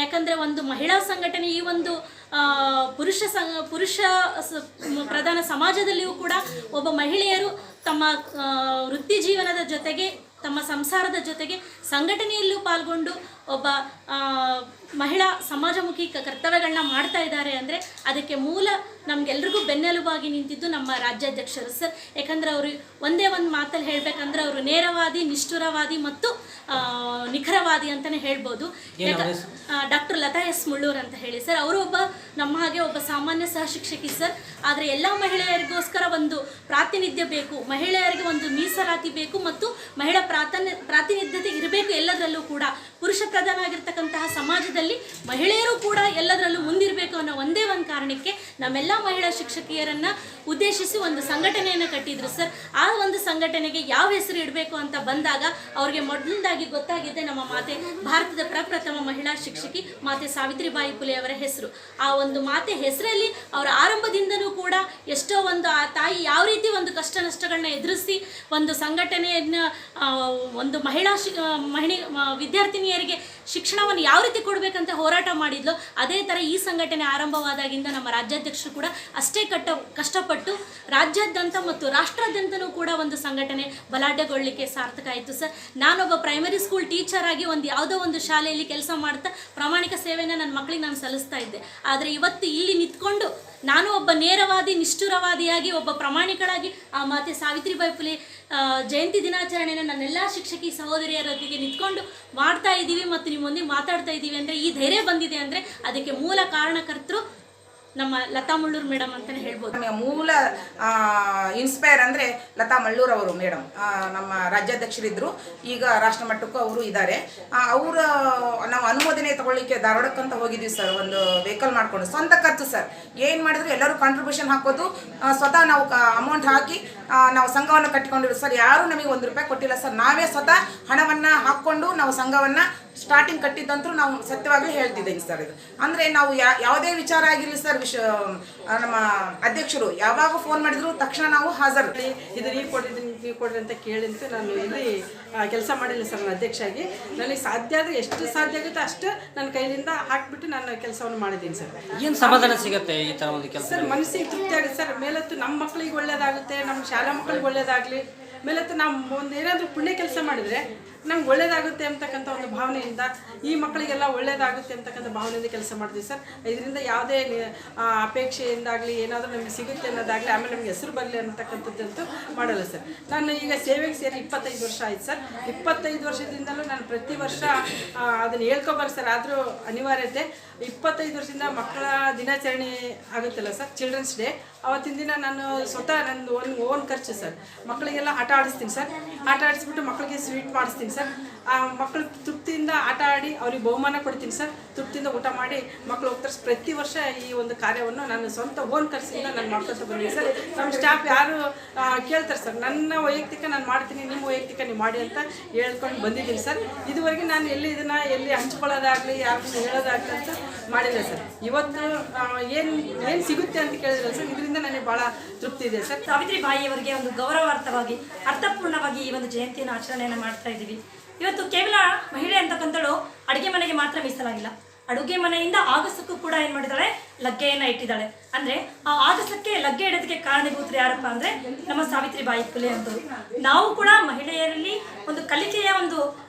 ಯಾಕಂದರೆ ಒಂದು ಮಹಿಳಾ ಸಂಘಟನೆ ಈ ಒಂದು ಪುರುಷ ಪ್ರಧಾನ ಸಮಾಜದಲ್ಲಿಯೂ ಕೂಡ ಒಬ್ಬ ಮಹಿಳೆಯರು ತಮ್ಮ ವೃತ್ತಿ ಜೀವನದ ಜೊತೆಗೆ ತಮ್ಮ ಸಂಸಾರದ ಜೊತೆಗೆ ಸಂಘಟನೆಯಲ್ಲೂ ಪಾಲ್ಗೊಂಡು ಒಬ್ಬ ಮಹಿಳಾ ಸಮಾಜಮುಖಿ ಕರ್ತವ್ಯಗಳನ್ನ ಮಾಡ್ತಾ ಇದ್ದಾರೆ ಅಂದರೆ ಅದಕ್ಕೆ ಮೂಲ ನಮಗೆಲ್ರಿಗೂ ಬೆನ್ನೆಲುಬಾಗಿ ನಿಂತಿದ್ದು ನಮ್ಮ ರಾಜ್ಯಾಧ್ಯಕ್ಷರು ಸರ್. ಯಾಕಂದರೆ ಅವರು ಒಂದೇ ಒಂದು ಮಾತಲ್ಲಿ ಹೇಳಬೇಕಂದ್ರೆ ಅವರು ನೇರವಾದಿ, ನಿಷ್ಠುರವಾದಿ ಮತ್ತು ನಿಖರವಾದಿ ಅಂತಲೇ ಹೇಳ್ಬೋದು. ಡಾಕ್ಟರ್ ಲತಾ ಎಸ್ ಮುಳ್ಳೂರ್ ಅಂತ ಹೇಳಿ ಸರ್. ಅವರು ಒಬ್ಬ ನಮ್ಮ ಹಾಗೆ ಒಬ್ಬ ಸಾಮಾನ್ಯ ಸಹ ಶಿಕ್ಷಕಿ ಸರ್. ಆದರೆ ಎಲ್ಲ ಮಹಿಳೆಯರಿಗೋಸ್ಕರ ಒಂದು ಪ್ರಾತಿನಿಧ್ಯ ಬೇಕು, ಮಹಿಳೆಯರಿಗೆ ಒಂದು ಮೀಸಲಾತಿ ಬೇಕು ಮತ್ತು ಮಹಿಳಾ ಪ್ರಾತಿನಿಧ್ಯತೆ ಇರಬೇಕು ಎಲ್ಲದರಲ್ಲೂ ಕೂಡ. ಪುರುಷ ಪ್ರಧಾನ ಆಗಿರ್ತಕ್ಕಂತಹ ಸಮಾಜದಲ್ಲಿ ಮಹಿಳೆಯರು ಕೂಡ ಎಲ್ಲದರಲ್ಲೂ ಮುಂದಿರಬೇಕು ಅನ್ನೋ ಒಂದೇ ಒಂದು ಕಾರಣಕ್ಕೆ ನಮ್ಮೆಲ್ಲ ಮಹಿಳಾ ಶಿಕ್ಷಕಿಯರನ್ನು ಉದ್ದೇಶಿಸಿ ಒಂದು ಸಂಘಟನೆಯನ್ನು ಕಟ್ಟಿದ್ರು ಸರ್. ಆ ಒಂದು ಸಂಘಟನೆಗೆ ಯಾವ ಹೆಸರು ಇಡಬೇಕು ಅಂತ ಬಂದಾಗ ಅವ್ರಿಗೆ ಮೊದಲನೇದಾಗಿ ಗೊತ್ತಾಗಿದೆ ನಮ್ಮ ಮಾತೆ, ಭಾರತದ ಪ್ರಪ್ರಥಮ ಮಹಿಳಾ ಶಿಕ್ಷಕಿ ಮಾತೆ ಸಾವಿತ್ರಿಬಾಯಿ ಫುಲೆ ಅವರ ಹೆಸರು. ಆ ಒಂದು ಮಾತೆ ಹೆಸರಲ್ಲಿ ಅವರ ಆರಂಭದಿಂದನೂ ಕೂಡ ಎಷ್ಟೋ ಒಂದು ಆ ತಾಯಿ ಯಾವ ರೀತಿ ಒಂದು ಕಷ್ಟ ನಷ್ಟಗಳನ್ನ ಎದುರಿಸಿ ಒಂದು ಸಂಘಟನೆಯನ್ನು ಒಂದು ಮಹಿಳಾ ವಿದ್ಯಾರ್ಥಿನಿಯರಿಗೆ ಶಿಕ್ಷಣವನ್ನು ಯಾವ ರೀತಿ ಕೊಡಬೇಕಂತ ಹೋರಾಟ ಮಾಡಿದ್ಲು, ಅದೇ ಥರ ಈ ಸಂಘಟನೆ ಆರಂಭವಾದಾಗಿಂದ ನಮ್ಮ ರಾಜ್ಯಾಧ್ಯಕ್ಷರು ಕೂಡ ಅಷ್ಟೇ ಕಷ್ಟಪಟ್ಟು ರಾಜ್ಯಾದ್ಯಂತ ಮತ್ತು ರಾಷ್ಟ್ರಾದ್ಯಂತನೂ ಕೂಡ ಒಂದು ಸಂಘಟನೆ ಬಲಾಢ್ಯಗೊಳ್ಳಲಿಕ್ಕೆ ಸಾರ್ಥಕ ಆಯಿತು ಸರ್. ನಾನೊಬ್ಬ ಪ್ರೈಮರಿ ಸ್ಕೂಲ್ ಟೀಚರ್ ಆಗಿ ಯಾವುದೋ ಒಂದು ಶಾಲೆಯಲ್ಲಿ ಕೆಲಸ ಮಾಡ್ತಾ ಪ್ರಾಮಾಣಿಕ ಸೇವೆಯನ್ನು ನನ್ನ ಮಕ್ಕಳಿಗೆ ನಾನು ಸಲ್ಲಿಸ್ತಾ ಇದ್ದೆ. ಆದರೆ ಇವತ್ತು ಇಲ್ಲಿ ನಿಂತ್ಕೊಂಡು ನಾನು ಒಬ್ಬ ನೇರವಾದಿ, ನಿಷ್ಠುರವಾದಿಯಾಗಿ, ಒಬ್ಬ ಪ್ರಾಮಾಣಿಕಳಾಗಿ ಆ ಮಾತೆ ಸಾವಿತ್ರಿಬಾಯಿ ಫುಲೆ ಜಯಂತಿ ದಿನಾಚರಣೆಯನ್ನು ನನ್ನೆಲ್ಲ ಶಿಕ್ಷಕಿ ಸಹೋದರಿಯರೊಂದಿಗೆ ನಿಂತ್ಕೊಂಡು ಮಾಡ್ತಾ ಇದ್ದೀವಿ ಮತ್ತು ನಿಮ್ಮೊಂದಿಗೆ ಮಾತಾಡ್ತಾ ಇದ್ದೀವಿ ಅಂದರೆ, ಈ ಧೈರ್ಯ ಬಂದಿದೆ ಅಂದರೆ ಅದಕ್ಕೆ ಮೂಲ ಕಾರಣಕರ್ತರು ನಮ್ಮ ಲತಾ ಮುಳ್ಳೂರ್ ಮೇಡಮ್ ಅಂತಲೇ ಹೇಳ್ಬೋದು. ಮೂಲ ಇನ್ಸ್ಪೈರ್ ಅಂದರೆ ಲತಾ ಮಳ್ಳೂರ್ ಅವರು ಮೇಡಮ್ ನಮ್ಮ ರಾಜ್ಯಾಧ್ಯಕ್ಷರಿದ್ದರು, ಈಗ ರಾಷ್ಟ್ರ ಮಟ್ಟಕ್ಕೂ ಅವರು ಇದ್ದಾರೆ. ಅವರು ನಾವು ಅನುಮೋದನೆ ತಗೊಳ್ಳಿಕ್ಕೆ ಧಾರವಾಡಕ್ಕಂತ ಹೋಗಿದ್ವಿ ಸರ್. ಒಂದು ವೆಹಿಕಲ್ ಮಾಡಿಕೊಂಡು ಸ್ವಂತ ಖರ್ಚು ಸರ್. ಏನು ಮಾಡಿದ್ರು ಎಲ್ಲರೂ ಕಾಂಟ್ರಿಬ್ಯೂಷನ್ ಹಾಕೋದು, ಸ್ವತಃ ನಾವು ಅಮೌಂಟ್ ಹಾಕಿ ನಾವು ಸಂಘವನ್ನು ಕಟ್ಟಿಕೊಂಡಿರು ಸರ್. ಯಾರೂ ನಮಗೆ ₹1 ಕೊಟ್ಟಿಲ್ಲ ಸರ್. ನಾವೇ ಸ್ವತಃ ಹಣವನ್ನು ಹಾಕ್ಕೊಂಡು ನಾವು ಸಂಘವನ್ನು ಸ್ಟಾರ್ಟಿಂಗ್ ಕಟ್ಟಿದ್ದಂತೂ ನಾವು ಸತ್ಯವಾಗಲೂ ಹೇಳ್ತಿದ್ದೀನಿ ಸರ್. ಇದು ಅಂದರೆ ನಾವು ಯಾವುದೇ ವಿಚಾರ ಆಗಿರಲಿ ಸರ್, ನಮ್ಮ ಅಧ್ಯಕ್ಷರು ಯಾವಾಗ ಫೋನ್ ಮಾಡಿದ್ರು ತಕ್ಷಣ ನಾವು ಹಾಜರು. ಇದು ನೀವು ಕೊಡ್ರಿ ಅಂತ ಕೇಳಿಂತ ನಾನು ಇಲ್ಲಿ ಕೆಲಸ ಮಾಡಿಲ್ಲ ಸರ್. ನಾನು ಅಧ್ಯಕ್ಷ ಆಗಿ ನನಗೆ ಸಾಧ್ಯ ಆದರೆ ಎಷ್ಟು ಸಾಧ್ಯ ಆಗುತ್ತೆ ಅಷ್ಟು ನನ್ನ ಕೈಲಿಂದ ಹಾಕಿಬಿಟ್ಟು ನಾನು ಕೆಲಸವನ್ನು ಮಾಡಿದ್ದೀನಿ ಸರ್. ಏನು ಸಮಾಧಾನ ಸಿಗುತ್ತೆ ಈ ಥರ ಒಂದು ಕೆಲಸ? ಸರ್ ಮನಸ್ಸಿಗೆ ತೃಪ್ತಿ ಆಗುತ್ತೆ ಸರ್. ಮೇಲತ್ತು ನಮ್ಮ ಮಕ್ಕಳಿಗೆ ಒಳ್ಳೇದಾಗುತ್ತೆ, ನಮ್ಮ ಶಾಲಾ ಮಕ್ಕಳಿಗೆ ಒಳ್ಳೇದಾಗಲಿ. ಮೇಲತ್ತು ನಾವು ಒಂದು ಏನಾದರೂ ಪುಣ್ಯ ಕೆಲಸ ಮಾಡಿದರೆ ನಮ್ಗೆ ಒಳ್ಳೇದಾಗುತ್ತೆ ಅಂತಕ್ಕಂಥ ಒಂದು ಭಾವನೆಯಿಂದ ಈ ಮಕ್ಕಳಿಗೆಲ್ಲ ಒಳ್ಳೇದಾಗುತ್ತೆ ಅಂತಕ್ಕಂಥ ಭಾವನೆಯಿಂದ ಕೆಲಸ ಮಾಡ್ತೀವಿ ಸರ್. ಇದರಿಂದ ಯಾವುದೇ ಅಪೇಕ್ಷೆಯಿಂದಾಗಲಿ ಏನಾದರೂ ನಮಗೆ ಸಿಗುತ್ತೆ ಅನ್ನೋದಾಗಲಿ ಆಮೇಲೆ ನಮಗೆ ಹೆಸರು ಬರಲಿ ಅನ್ನತಕ್ಕಂಥದ್ದಂತೂ ಮಾಡಲ್ಲ ಸರ್. ನಾನು ಈಗ ಸೇವೆಗೆ ಸೇರಿ 25 ವರ್ಷ ಆಯ್ತು ಸರ್. 25 ವರ್ಷದಿಂದಲೂ ನಾನು ಪ್ರತಿ ವರ್ಷ ಅದನ್ನು ಹೇಳ್ಕೊಬಾರ ಸರ್, ಆದರೂ ಅನಿವಾರ್ಯತೆ. 25 ವರ್ಷದಿಂದ ಮಕ್ಕಳ ದಿನಾಚರಣೆ ಆಗುತ್ತಲ್ಲ ಸರ್, ಚಿಲ್ಡ್ರನ್ಸ್ ಡೇ, ಅವತ್ತಿನ ದಿನ ನಾನು ಸ್ವತಃ ನಂದು ಓನ್ ಖರ್ಚು ಸರ್. ಮಕ್ಕಳಿಗೆಲ್ಲ ಆಟ ಆಡಿಸ್ತೀನಿ ಸರ್. ಆಟ ಆಡಿಸ್ಬಿಟ್ಟು ಮಕ್ಕಳಿಗೆ ಸ್ವೀಟ್ ಮಾಡಿಸ್ತೀನಿ ಸರ್. ಆ ಮಕ್ಕಳು ತೃಪ್ತಿಯಿಂದ ಆಟ ಆಡಿ ಅವ್ರಿಗೆ ಬಹುಮಾನ ಕೊಡ್ತೀನಿ ಸರ್. ತೃಪ್ತಿಯಿಂದ ಊಟ ಮಾಡಿ ಮಕ್ಕಳು ಹೋಗ್ತಾರೆ. ಪ್ರತಿ ವರ್ಷ ಈ ಒಂದು ಕಾರ್ಯವನ್ನು ನಾನು ಸ್ವಂತ ಓನ್ ಖರ್ಚಿಂದ ನಾನು ಮಾಡ್ಕೊತ ಬಂದಿದ್ದೀನಿ ಸರ್. ನಮ್ಮ ಸ್ಟಾಫ್ ಯಾರು ಕೇಳ್ತಾರೆ ಸರ್, ನನ್ನ ವೈಯಕ್ತಿಕ ನಾನು ಮಾಡ್ತೀನಿ, ನಿಮ್ಮ ವೈಯಕ್ತಿಕ ನೀವು ಮಾಡಿ ಅಂತ ಹೇಳ್ಕೊಂಡು ಬಂದಿದ್ದೀನಿ ಸರ್. ಇದುವರೆಗೆ ನಾನು ಎಲ್ಲಿ ಹಂಚ್ಕೊಳ್ಳೋದಾಗಲಿ ಯಾರು ಹೇಳೋದಾಗಲಿ ಅಂತ ಮಾಡಿಲ್ಲ ಸರ್. ಇವತ್ತು ಏನು ಸಿಗುತ್ತೆ ಅಂತ ಕೇಳಿದ್ರೆ ಸರ್, ಇದರಿಂದ ನನಗೆ ಭಾಳ ತೃಪ್ತಿ ಇದೆ ಸರ್. ಸಾವಿತ್ರಿಬಾಯಿಯವರಿಗೆ ಒಂದು ಗೌರವಾರ್ಥವಾಗಿ ಅರ್ಥಪೂರ್ಣವಾಗಿ ಈ ಒಂದು ಜಯಂತಿಯನ್ನು ಆಚರಣೆಯನ್ನು ಮಾಡ್ತಾ ಇದ್ದೀವಿ. ಇವತ್ತು ಕೇವಲ ಮಹಿಳೆ ಅಂತಕ್ಕಂಥಳು ಅಡುಗೆ ಮನೆಗೆ ಮಾತ್ರ ಮೀಸಲಾಗಿಲ್ಲ. ಅಡುಗೆ ಮನೆಯಿಂದ ಆಗಸಕ್ಕೂ ಕೂಡ ಏನು ಮಾಡಿದ್ದಾಳೆ, ಲಗ್ಗೆಯನ್ನು ಇಟ್ಟಿದ್ದಾಳೆ. ಅಂದರೆ ಆ ಆಗಸಕ್ಕೆ ಲಗ್ಗೆ ಇಡೋದಕ್ಕೆ ಕಾರಣೀಭೂತರು ಯಾರಪ್ಪ ಅಂದರೆ ನಮ್ಮ ಸಾವಿತ್ರಿಬಾಯಿ ಫುಲೆ ಅಂತರು. ನಾವು ಕೂಡ ಮಹಿಳೆಯರಲ್ಲಿ ಒಂದು ಕಲಿಕೆಯ ಒಂದು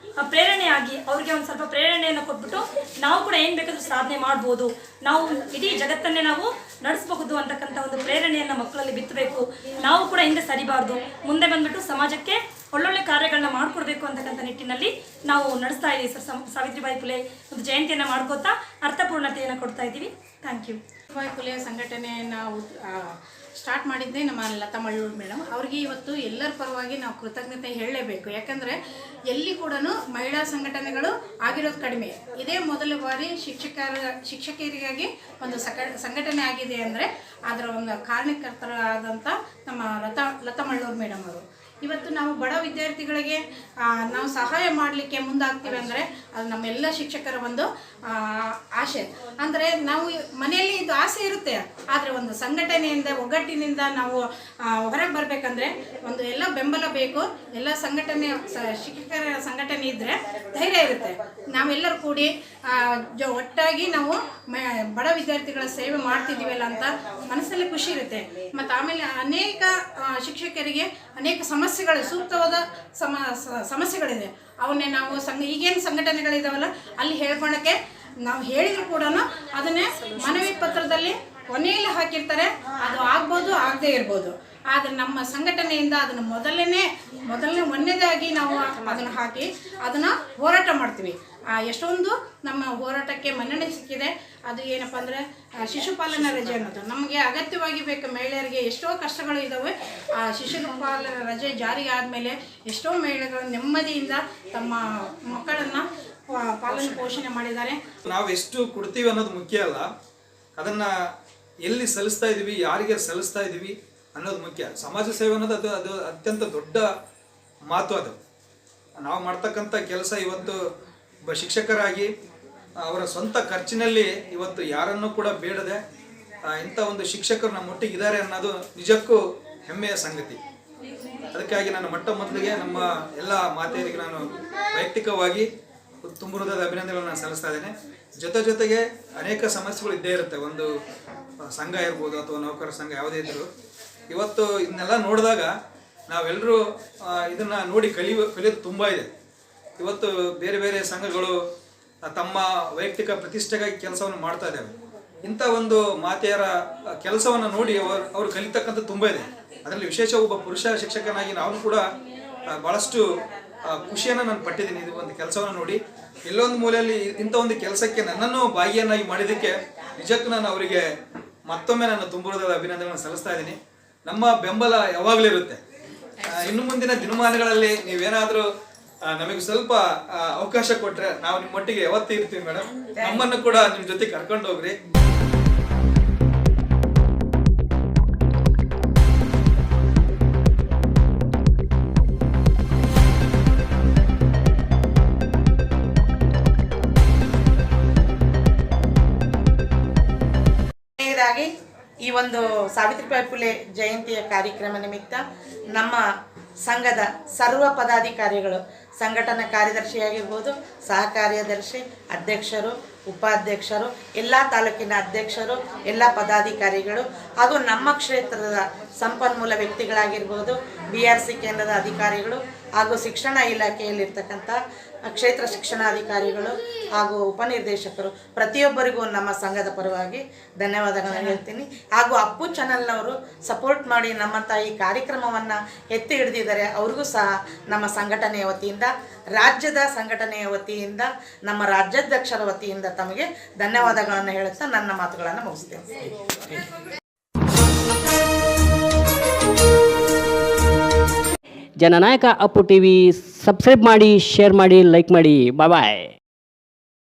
ಪ್ರೇರಣೆಯಾಗಿ ಅವ್ರಿಗೆ ಒಂದು ಸ್ವಲ್ಪ ಪ್ರೇರಣೆಯನ್ನು ಕೊಟ್ಬಿಟ್ಟು ನಾವು ಕೂಡ ಏನು ಬೇಕಾದರೂ ಸಾಧನೆ ಮಾಡ್ಬೋದು, ನಾವು ಇಡೀ ಜಗತ್ತನ್ನೇ ನಾವು ನಡೆಸಬಹುದು ಅಂತಕ್ಕಂಥ ಒಂದು ಪ್ರೇರಣೆಯನ್ನು ಮಕ್ಕಳಲ್ಲಿ ಬಿತ್ತಬೇಕು. ನಾವು ಕೂಡ ಹಿಂದೆ ಸರಿಬಾರ್ದು, ಮುಂದೆ ಬಂದ್ಬಿಟ್ಟು ಸಮಾಜಕ್ಕೆ ಒಳ್ಳೊಳ್ಳೆ ಕಾರ್ಯಗಳನ್ನ ಮಾಡಿಕೊಡ್ಬೇಕು ಅಂತಕ್ಕಂಥ ನಿಟ್ಟಿನಲ್ಲಿ ನಾವು ನಡೆಸ್ತಾ ಇದ್ದೀವಿ ಸರ್. ಸಾವಿತ್ರಿಬಾಯಿ ಫುಲೆ ಒಂದು ಜಯಂತಿಯನ್ನು ಮಾಡ್ಕೋತಾ ಅರ್ಥಪೂರ್ಣತೆಯನ್ನು ಕೊಡ್ತಾ ಇದ್ದೀವಿ. Thank you. ಸಾವಿತ್ರಿಬಾಯಿ ಫುಲೆ ಸಂಘಟನೆಯನ್ನು ಸ್ಟಾರ್ಟ್ ಮಾಡಿದ್ದೆ ನಮ್ಮ ಲತಾ ಮಳ್ಳೂರು ಮೇಡಮ್ ಅವ್ರಿಗೆ. ಇವತ್ತು ಎಲ್ಲರ ಪರವಾಗಿ ನಾವು ಕೃತಜ್ಞತೆ ಹೇಳಲೇಬೇಕು. ಯಾಕಂದರೆ ಎಲ್ಲಿ ಕೂಡ ಮಹಿಳಾ ಸಂಘಟನೆಗಳು ಆಗಿರೋದು ಕಡಿಮೆ. ಇದೇ ಮೊದಲ ಬಾರಿ ಶಿಕ್ಷಕಿಯರಿಗಾಗಿ ಒಂದು ಸಂಘಟನೆ ಆಗಿದೆ ಅಂದರೆ ಅದರ ಒಂದು ಕಾರಣಕರ್ತರಾದಂಥ ನಮ್ಮ ಲತಾ ಮಳ್ಳೂರು ಮೇಡಮ್ ಅವರು. ಇವತ್ತು ನಾವು ಬಡ ವಿದ್ಯಾರ್ಥಿಗಳಿಗೆ ನಾವು ಸಹಾಯ ಮಾಡಲಿಕ್ಕೆ ಮುಂದಾಗ್ತೀವಿ ಅಂದರೆ ಅದು ನಮ್ಮೆಲ್ಲ ಶಿಕ್ಷಕರ ಒಂದು ಆಸೆ. ಅಂದರೆ ನಾವು ಮನೆಯಲ್ಲಿ ಇದು ಆಸೆ ಇರುತ್ತೆ, ಆದರೆ ಒಂದು ಸಂಘಟನೆಯಿಂದ ಒಗ್ಗಟ್ಟಿನಿಂದ ನಾವು ಹೊರಗೆ ಬರಬೇಕಂದ್ರೆ ಒಂದು ಎಲ್ಲ ಬೆಂಬಲ ಬೇಕು. ಎಲ್ಲ ಸಂಘಟನೆ ಶಿಕ್ಷಕರ ಸಂಘಟನೆ ಇದ್ದರೆ ಧೈರ್ಯ ಇರುತ್ತೆ. ನಾವೆಲ್ಲರೂ ಕೂಡಿ ಒಟ್ಟಾಗಿ ನಾವು ಬಡ ವಿದ್ಯಾರ್ಥಿಗಳ ಸೇವೆ ಮಾಡ್ತಿದ್ದೀವಲ್ಲ ಅಂತ ಮನಸ್ಸಲ್ಲಿ ಖುಷಿ ಇರುತ್ತೆ. ಮತ್ತು ಆಮೇಲೆ ಅನೇಕ ಶಿಕ್ಷಕರಿಗೆ ಅನೇಕ ಸಮಸ್ಯೆಗಳು, ಸೂಕ್ತವಾದ ಸಮಸ್ಯೆಗಳಿದೆ. ಅವನ್ನೇ ನಾವು ಈಗೇನು ಸಂಘಟನೆಗಳಿದಾವಲ್ಲ ಅಲ್ಲಿ ಹೇಳ್ಕೊಳಕ್ಕೆ ನಾವು ಹೇಳಿದ್ರು ಕೂಡ ಅದನ್ನೇ ಮನವಿ ಪತ್ರದಲ್ಲಿ ಕೊನೆಯಲ್ಲಿ ಹಾಕಿರ್ತಾರೆ. ಅದು ಆಗ್ಬೋದು, ಆಗದೇ ಇರ್ಬೋದು. ಆದರೆ ನಮ್ಮ ಸಂಘಟನೆಯಿಂದ ಅದನ್ನು ಮೊದಲನೇ ಒಂದನೇದಾಗಿ ನಾವು ಅದನ್ನು ಹಾಕಿ ಅದನ್ನು ಹೋರಾಟ ಮಾಡ್ತೀವಿ. ಎಷ್ಟೊಂದು ನಮ್ಮ ಹೋರಾಟಕ್ಕೆ ಮನ್ನಣೆ ಸಿಕ್ಕಿದೆ. ಅದು ಏನಪ್ಪ ಅಂದರೆ ಶಿಶುಪಾಲನಾ ರಜೆ ಅನ್ನೋದು ನಮಗೆ ಅಗತ್ಯವಾಗಿ ಬೇಕು. ಮಹಿಳೆಯರಿಗೆ ಎಷ್ಟೋ ಕಷ್ಟಗಳು ಇದ್ದಾವೆ. ಆ ಶಿಶುಪಾಲನಾ ರಜೆ ಜಾರಿಗೆ ಆದಮೇಲೆ ಎಷ್ಟೋ ಮಹಿಳೆಗಳು ನೆಮ್ಮದಿಯಿಂದ ತಮ್ಮ ಮಕ್ಕಳನ್ನು ಪಾಲನೆ ಪೋಷಣೆ ಮಾಡಿದ್ದಾರೆ. ನಾವು ಎಷ್ಟು ಕೊಡ್ತೀವಿ ಅನ್ನೋದು ಮುಖ್ಯ ಅಲ್ಲ, ಅದನ್ನು ಎಲ್ಲಿ ಸಲ್ಲಿಸ್ತಾ ಇದ್ದೀವಿ, ಯಾರಿಗೆ ಸಲ್ಲಿಸ್ತಾ ಇದ್ದೀವಿ ಅನ್ನೋದು ಮುಖ್ಯ. ಸಮಾಜ ಸೇವೆ ಅನ್ನೋದು ಅದು ಅತ್ಯಂತ ದೊಡ್ಡ ಮಾತು. ಅದು ನಾವು ಮಾಡ್ತಕ್ಕಂಥ ಕೆಲಸ ಇವತ್ತು ಒಬ್ಬ ಶಿಕ್ಷಕರಾಗಿ ಅವರ ಸ್ವಂತ ಖರ್ಚಿನಲ್ಲಿ ಇವತ್ತು ಯಾರನ್ನೂ ಕೂಡ ಬೇಡದೆ ಇಂಥ ಒಂದು ಶಿಕ್ಷಕರು ನಮ್ಮ ಒಟ್ಟಿಗಿದ್ದಾರೆ ಅನ್ನೋದು ನಿಜಕ್ಕೂ ಹೆಮ್ಮೆಯ ಸಂಗತಿ. ಅದಕ್ಕಾಗಿ ನಾನು ಮೊದಲಿಗೆ ನಮ್ಮ ಎಲ್ಲ ಮಾತೆಯರಿಗೆ ನಾನು ವೈಯಕ್ತಿಕವಾಗಿ ತುಂಬ ಹೃದಯದ ಅಭಿನಂದನೆಗಳನ್ನು ಸಲ್ಲಿಸ್ತಾ ಇದ್ದೇನೆ. ಜೊತೆಗೆ ಅನೇಕ ಸಮಸ್ಯೆಗಳು ಇದ್ದೇ ಇರುತ್ತೆ. ಒಂದು ಸಂಘ ಇರ್ಬೋದು ಅಥವಾ ನೌಕರ ಸಂಘ ಯಾವುದೇ ಇದ್ದರೂ ಇವತ್ತು ಇದನ್ನೆಲ್ಲ ನೋಡಿದಾಗ ನಾವೆಲ್ಲರೂ ಇದನ್ನು ನೋಡಿ ಕಲಿಯೋದು ತುಂಬ ಇದೆ. ಇವತ್ತು ಬೇರೆ ಬೇರೆ ಸಂಘಗಳು ತಮ್ಮ ವೈಯಕ್ತಿಕ ಪ್ರತಿಷ್ಠೆಗಾಗಿ ಕೆಲಸವನ್ನು ಮಾಡ್ತಾ ಇದ್ದಾವೆ. ಇಂಥ ಒಂದು ಮಾತೆಯರ ಕೆಲಸವನ್ನು ನೋಡಿ ಅವರು ಕಲಿತಕ್ಕಂಥ ತುಂಬ ಇದೆ. ಅದರಲ್ಲಿ ವಿಶೇಷ ಒಬ್ಬ ಪುರುಷ ಶಿಕ್ಷಕನಾಗಿ ನಾವು ಕೂಡ ಭಾಳಷ್ಟು ಖುಷಿಯನ್ನು ನಾನು ಪಟ್ಟಿದ್ದೀನಿ. ಇದು ಒಂದು ಕೆಲಸವನ್ನು ನೋಡಿ ಎಲ್ಲೊಂದು ಮೂಲೆಯಲ್ಲಿ ಇಂಥ ಒಂದು ಕೆಲಸಕ್ಕೆ ನನ್ನನ್ನು ಭಾಗಿಯನ್ನಾಗಿ ಮಾಡಿದ್ದಕ್ಕೆ ನಿಜಕ್ಕೂ ನಾನು ಅವರಿಗೆ ಮತ್ತೊಮ್ಮೆ ನಾನು ತುಂಬ ಹೃದಯದ ಅಭಿನಂದನೆಗಳನ್ನು ಸಲ್ಲಿಸ್ತಾ ಇದ್ದೀನಿ. ನಮ್ಮ ಬೆಂಬಲ ಯಾವಾಗಲೂ ಇರುತ್ತೆ. ಇನ್ನು ಮುಂದಿನ ದಿನಮಾನಗಳಲ್ಲಿ ನೀವೇನಾದರೂ ನಮಗೆ ಸ್ವಲ್ಪ ಅವಕಾಶ ಕೊಟ್ಟರೆ ನಾವು ನಿಮ್ಮೊಟ್ಟಿಗೆ ಯಾವತ್ತೂ ಇರ್ತೀವಿ ಮೇಡಮ್. ನಮ್ಮನ್ನು ಕೂಡ ನಿಮ್ಮ ಜೊತೆ ಕರ್ಕೊಂಡು ಹೋಗ್ರಿ. ಈ ಒಂದು ಸಾವಿತ್ರಿಬಾಯಿ ಫುಲೆ ಜಯಂತಿಯ ಕಾರ್ಯಕ್ರಮ ನಿಮಿತ್ತ ನಮ್ಮ ಸಂಘದ ಸರ್ವ ಪದಾಧಿಕಾರಿಗಳು, ಸಂಘಟನಾ ಕಾರ್ಯದರ್ಶಿಯಾಗಿರ್ಬೋದು, ಸಹ ಕಾರ್ಯದರ್ಶಿ, ಅಧ್ಯಕ್ಷರು, ಉಪಾಧ್ಯಕ್ಷರು, ಎಲ್ಲ ತಾಲೂಕಿನ ಅಧ್ಯಕ್ಷರು, ಎಲ್ಲ ಪದಾಧಿಕಾರಿಗಳು ಹಾಗೂ ನಮ್ಮ ಕ್ಷೇತ್ರದ ಸಂಪನ್ಮೂಲ ವ್ಯಕ್ತಿಗಳಾಗಿರ್ಬೋದು, BRC ಕೇಂದ್ರದ ಅಧಿಕಾರಿಗಳು, ಹಾಗೂ ಶಿಕ್ಷಣ ಇಲಾಖೆಯಲ್ಲಿರ್ತಕ್ಕಂಥ ಕ್ಷೇತ್ರ ಶಿಕ್ಷಣಾಧಿಕಾರಿಗಳು ಹಾಗೂ ಉಪನಿರ್ದೇಶಕರು ಪ್ರತಿಯೊಬ್ಬರಿಗೂ ನಮ್ಮ ಸಂಘದ ಪರವಾಗಿ ಧನ್ಯವಾದಗಳನ್ನು ಹೇಳ್ತೀನಿ. ಹಾಗೂ ಅಪ್ಪು ಚಾನಲ್ನವರು ಸಪೋರ್ಟ್ ಮಾಡಿ ನಮ್ಮಂಥ ಈ ಕಾರ್ಯಕ್ರಮವನ್ನು ಎತ್ತಿ ಹಿಡಿದಿದ್ದಾರೆ. ಅವ್ರಿಗೂ ಸಹ ನಮ್ಮ ಸಂಘಟನೆಯ ವತಿಯಿಂದ, ರಾಜ್ಯದ ಸಂಘಟನೆಯ ವತಿಯಿಂದ, ನಮ್ಮ ರಾಜ್ಯಾಧ್ಯಕ್ಷರ ವತಿಯಿಂದ ತಮಗೆ ಧನ್ಯವಾದಗಳನ್ನು ಹೇಳುತ್ತಾ ನನ್ನ ಮಾತುಗಳನ್ನು ಮುಗಿಸ್ತೇನೆ. ಜನನಾಯಕ ಅಪ್ಪು ಟಿವಿ ಸಬ್ಸ್ಕ್ರೈಬ್ ಮಾಡಿ, ಶೇರ್ ಮಾಡಿ, ಲೈಕ್ ಮಾಡಿ. ಬಾಯ್ ಬಾಯ್.